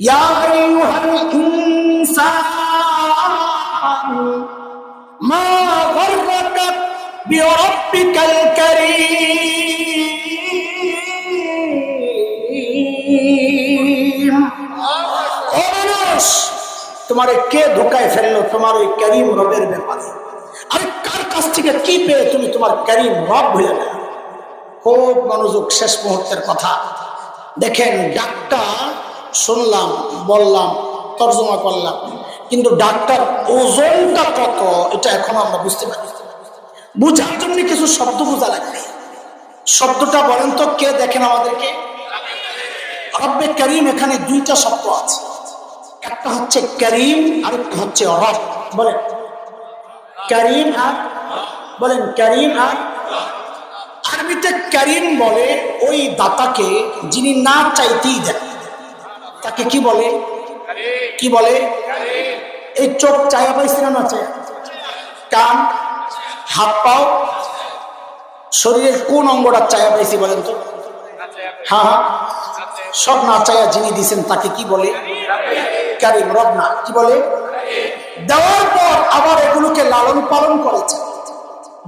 ইয়া আইয়ুহাল ইনসান মা গররাকা বিরাব্বিকাল কারীম। ও মানুষ, তোমারে কে ধোকায় ফেললো তোমার ওই করিম রবের ব্যাপারে? আরে কার কাছ থেকে কি পেয়ে তুমি তোমার করিম রব হয়ে গেল? খুব মনোযোগ, শেষ মুহূর্তের কথা। দেখেন, ডাক্তার শুনলাম, বললাম, তর্জমা করলাম, কিন্তু ডাক্তার ওজনটা কত এটা এখনো আমরা বুঝতে পারি। বুঝার জন্য কিছু শব্দ বোঝা লাগবে। শব্দটা বলেন তো, কে দেখেন আমাদেরকে? রব্বে করিম, এখানে দুইটা শব্দ আছে, একটা হচ্ছে করিম আর একটা হচ্ছে রব। বলেন করিম আর বলেন করিম আর। আরবিতে করিম বলে ওই দাতাকে যিনি না চাইতেই দেন, তাকে কি বলে? কি বলে? এই চোখ চায়া পাইছি না চায়? কান, হাত পাও, শরীরের কোন অঙ্গটা চায়া পাইছি বলেন তো? হ্যাঁ হ্যাঁ, সব না চায়া যিনি দিছেন তাকে কি বলে? করিম। রব না, কি বলে? দেওয়ার পর আবার এগুলোকে লালন পালন করেছেন,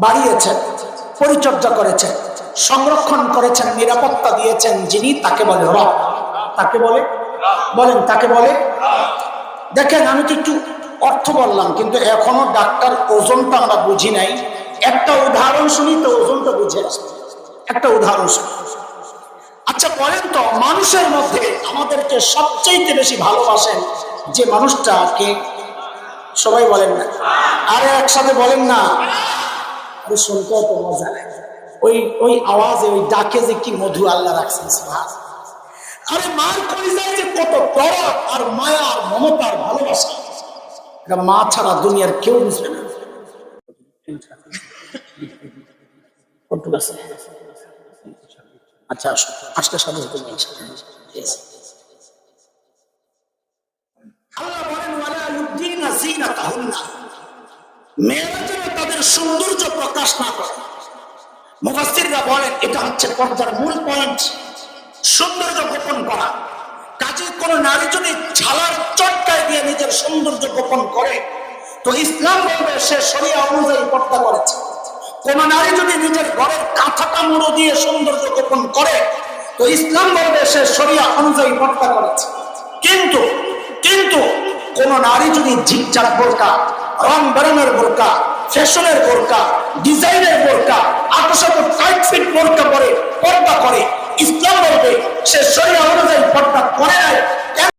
বাড়িয়েছেন, পরিচর্যা করেছেন, সংরক্ষণ করেছেন, নিরাপত্তা দিয়েছেন, যিনি তাকে বলে রব। তাকে বলে, বলেন তাকে বলে। দেখেন, আমি তো একটু অর্থ বললাম, কিন্তু এখনো ডাক্তার ওজনটা আমরা বুঝি নাই। একটা উদাহরণ শুনি তো ওজনটা বুঝে আসবে। একটা উদাহরণ শুনি। আচ্ছা বলেন তো, মানুষের মধ্যে আমাদেরকে সবচাইতে বেশি ভালোবাসেন যে মানুষটাকে? সবাই বলেন না, আরে একসাথে বলেন না। আরে শুনতেও তো মজা লাগে, ওই ওই আওয়াজে, ওই ডাকে যে কি মধু আল্লাহ রাখছেন। আরে মার কলিজায় যে কত দরদ আর মায়া আর মমতার ভালোবাসা, এটা মা ছাড়া দুনিয়ার কেউ বুঝবে না। আচ্ছা, আজকে সাথে আল্লাহ বলেন ওয়ালা ইউবদিনা যিনাতাহুন্না, মেয়েরা যেন তাদের সৌন্দর্য প্রকাশ না করে। মুফাসসিররা বলেন এটা হচ্ছে পর্দার মূল পয়েন্ট, সৌন্দর্য গোপন করা। কাজে কোন নারী যদি ঝালার চটকায় দিয়ে নিজের সৌন্দর্য গোপন করে, তো ইসলাম বলবে সে শরিয়া অনুযায়ী পর্দা করেছে। কোন নারী যদি নিজের ঘরের কাঁথাটা মুড়ো দিয়ে সৌন্দর্য গোপন করে, তো ইসলাম বলবে সে শরিয়া অনুযায়ী পর্দা করেছে। কিন্তু কিন্তু কোন নারী যদি ঝিকঝাক বোরকা, রং বেরঙের বোরকা, ফ্যাশনের বোরকা, ডিজাইনের বোরকা, আকর্ষক টাইট ফিট বোরকা পরে পর্দা করে, ইসলাম বলবে সে শরিয়া অনুযায়ী পর্দা করে নাই।